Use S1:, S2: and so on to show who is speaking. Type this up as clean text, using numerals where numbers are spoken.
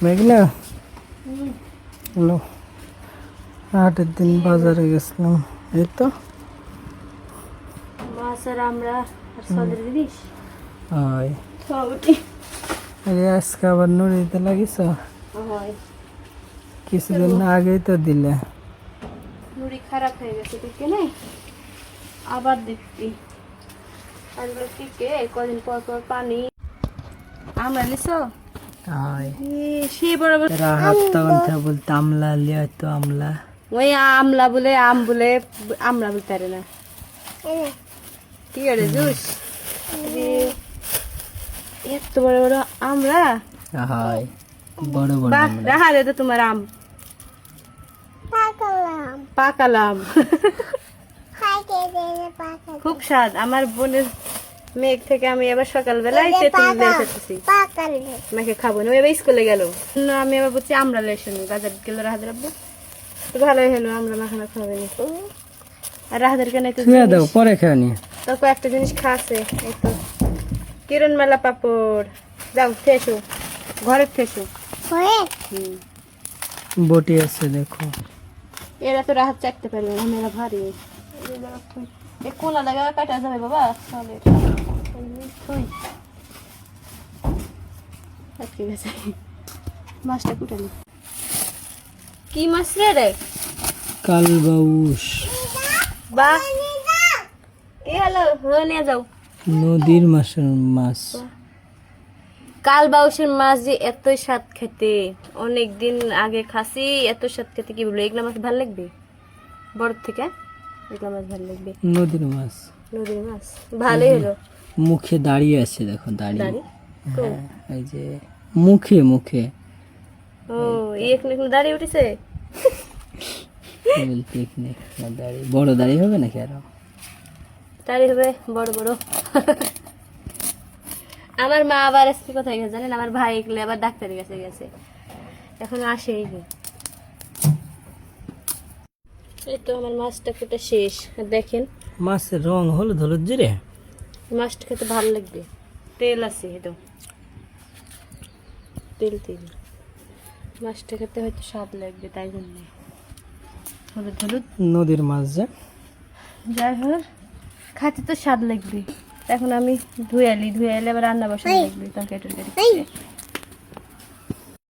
S1: মেঘনা হ্যালো, হাটের দিন বাজারে গেছিলাম। এই তো
S2: মাছ আর আমরা আর সদের জিনিস
S1: হয়।
S2: সবটি
S1: আজকে আবার নড়িতে লাগিস?
S2: হয়।
S1: কিছুদিন আগেই তো দিলে।
S2: নুড়ি খারাপ হয়ে গেছে দেখে নাই, আবার দেখছি আজগুলো টিকে কদিন পর পর পানি। আমরা লিসো
S1: হয়
S2: সে বরাবর
S1: রাহাত তখন থেকে বলতে আমলা লিয়া তো আমলা।
S2: ওই আমলা বলে আম বলে আমরা বলতে পারে না। কি করে জুস এত বড় বড় আমরা।
S1: হয় বড় বড়
S2: বাহ,
S1: আমলা।
S2: রাহা দে তো তোমার আম পাকালাম। খুব স্বাদ। আমার বোনের মেঘ থেকে আমি এবার সকালবেলায় তেঁতুল দিয়ে এসেছি, মাকে খাবো না, এবার স্কুলে গেল না। আমি এবার বলছি আমরা লেসনি বাজার গেল রাহাদের আব্বু, তো ভালোই হলো আমরা মাখানা খাবে না। আর রাহাদের কেন একটু
S1: শুয়ে দাও পরে খেয়ে নিয়ে।
S2: তো কয়েকটা জিনিস খাচ্ছে। এই তো কিরণ মেলা পাপড়, যাও ঠেসো ঘরে ঠেসো।
S1: বটি আছে দেখো।
S2: এরা তো রাহাত চাটতে পারবে না, মেলা ভারী। এ কোলা লাগা কাটা যাবে বাবা, চলে থুই আটকে গেছে। মাছটা কুটালি কি মাছ রে?
S1: কালবাউস,
S2: বাহ, কি হলো? নিয়ে যাও।
S1: নদীর মাছের মাছ।
S2: কাল বাউসের মাছ যে এতই স্বাদ খেতে, অনেক দিন আগে খাসি, এত স্বাদ খেতে কি বলবো। এগুলা মাছ ভালো লাগবে বড় থেকে, এগুলা মাছ ভালো লাগবে।
S1: নদীর মাছ,
S2: নদীর মাছ ভালোই হলো।
S1: মুখে দাঁড়িয়ে আছে দেখো, দাঁড়িয়ে।
S2: দাড়ি
S1: হ্যাঁ, এই যে মুখে মুখে
S2: ও এখানে দাঁড়িয়ে উঠেছে।
S1: পিকনিক না দাঁড়ি, বড় দাঁড়ি হবে নাকি আরো?
S2: দাঁড়িয়ে হবে বড় বড়। আমার মা আবার আজকে কোথায় গেছে জানেন? আমার ভাই এগুলো আবার ডাক্তারের কাছে গেছে, এখন আসেই নি। এই তো আমার মাছটা কুটা শেষ। আর দেখেন
S1: মাছের রং হলুদ হলুদ জিরে।
S2: মাছটা খেতে ভালো লাগবে, তেল আছে এটা, তেল তেল। মাছটা খেতে হয়তো স্বাদ লাগবে, তাই জন্য হলুদ হলুদ।
S1: নদীর মাছ যে,
S2: যাই হোক খাতে তো স্বাদ লাগবে। এখন আমি ধুয়ে এলে আবার রান্না বসানো লাগবে, তরকারি টরকারি।